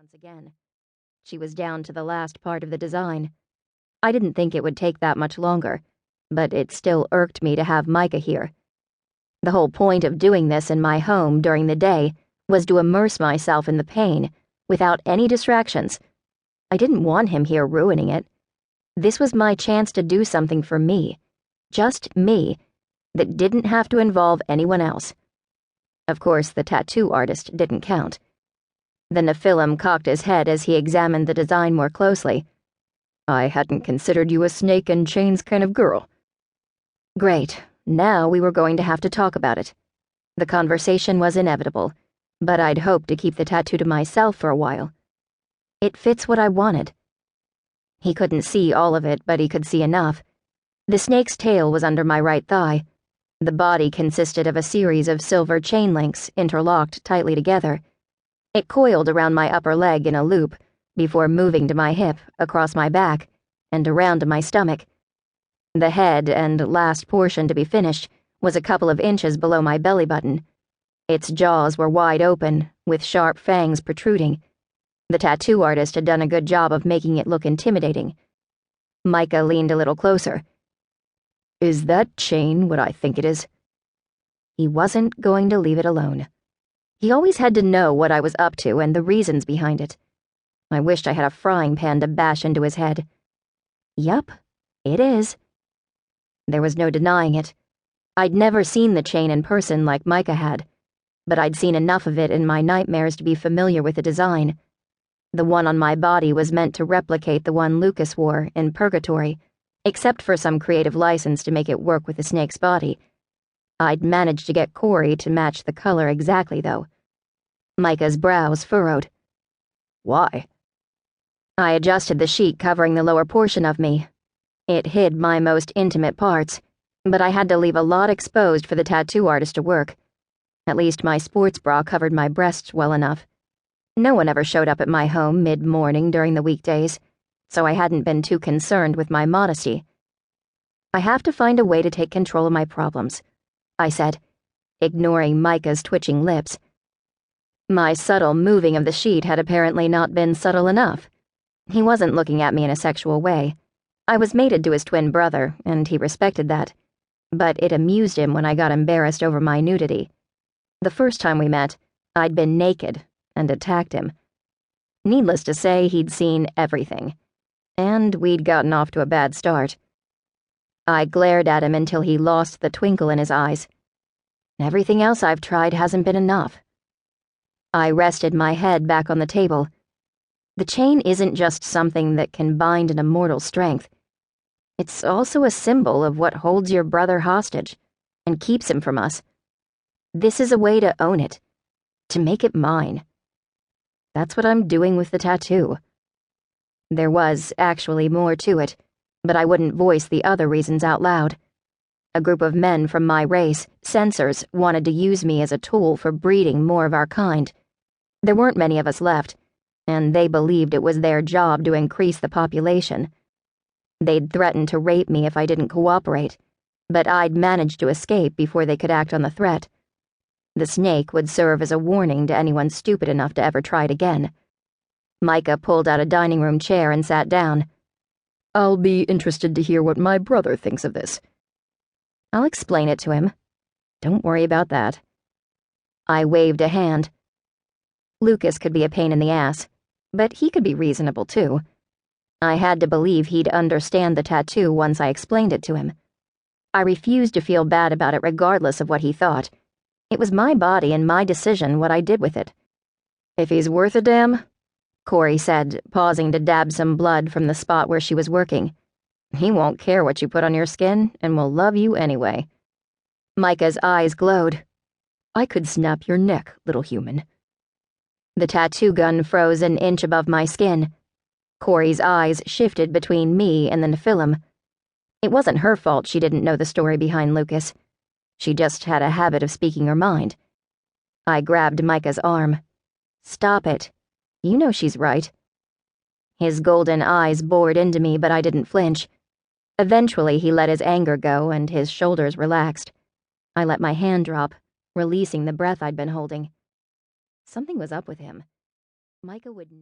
once again. She was down to the last part of the design. I didn't think it would take that much longer, but it still irked me to have Micah here. The whole point of doing this in my home during the day was to immerse myself in the pain without any distractions. I didn't want him here ruining it. This was my chance to do something for me, just me, that didn't have to involve anyone else. Of course, the tattoo artist didn't count. The Nephilim cocked his head as he examined the design more closely. "I hadn't considered you a snake and chains kind of girl." Great. Now we were going to have to talk about it. The conversation was inevitable, but I'd hoped to keep the tattoo to myself for a while. It fits what I wanted. He couldn't see all of it, but he could see enough. The snake's tail was under my right thigh. The body consisted of a series of silver chain links interlocked tightly together. It coiled around my upper leg in a loop before moving to my hip, across my back, and around to my stomach. The head and last portion to be finished was a couple of inches below my belly button. Its jaws were wide open, with sharp fangs protruding. The tattoo artist had done a good job of making it look intimidating. Micah leaned a little closer. "Is that chain what I think it is?" He wasn't going to leave it alone. He always had to know what I was up to and the reasons behind it. I wished I had a frying pan to bash into his head. Yup, it is. There was no denying it. I'd never seen the chain in person like Micah had, but I'd seen enough of it in my nightmares to be familiar with the design. The one on my body was meant to replicate the one Lucas wore in Purgatory, except for some creative license to make it work with the snake's body. I'd managed to get Corey to match the color exactly, though. Micah's brows furrowed. "Why?" I adjusted the sheet covering the lower portion of me. It hid my most intimate parts, but I had to leave a lot exposed for the tattoo artist to work. At least my sports bra covered my breasts well enough. No one ever showed up at my home mid-morning during the weekdays, so I hadn't been too concerned with my modesty. "I have to find a way to take control of my problems," I said, ignoring Micah's twitching lips. My subtle moving of the sheet had apparently not been subtle enough. He wasn't looking at me in a sexual way. I was mated to his twin brother, and he respected that. But it amused him when I got embarrassed over my nudity. The first time we met, I'd been naked and attacked him. Needless to say, he'd seen everything. And we'd gotten off to a bad start. I glared at him until he lost the twinkle in his eyes. Everything else I've tried hasn't been enough. I rested my head back on the table. The chain isn't just something that can bind an immortal strength. It's also a symbol of what holds your brother hostage and keeps him from us. This is a way to own it, to make it mine. That's what I'm doing with the tattoo. There was actually more to it, but I wouldn't voice the other reasons out loud. A group of men from my race, censors, wanted to use me as a tool for breeding more of our kind. There weren't many of us left, and they believed it was their job to increase the population. They'd threatened to rape me if I didn't cooperate, but I'd managed to escape before they could act on the threat. The snake would serve as a warning to anyone stupid enough to ever try it again. Micah pulled out a dining room chair and sat down. "I'll be interested to hear what my brother thinks of this." "I'll explain it to him. Don't worry about that." I waved a hand. Lucas could be a pain in the ass, but he could be reasonable too. I had to believe he'd understand the tattoo once I explained it to him. I refused to feel bad about it regardless of what he thought. It was my body and my decision what I did with it. "If he's worth a damn," Corey said, pausing to dab some blood from the spot where she was working, "he won't care what you put on your skin and will love you anyway." Micah's eyes glowed. "I could snap your neck, little human." The tattoo gun froze an inch above my skin. Corey's eyes shifted between me and the Nephilim. It wasn't her fault she didn't know the story behind Lucas. She just had a habit of speaking her mind. I grabbed Micah's arm. "Stop it. You know she's right." His golden eyes bored into me, but I didn't flinch. Eventually, he let his anger go and his shoulders relaxed. I let my hand drop, releasing the breath I'd been holding. Something was up with him. Micah would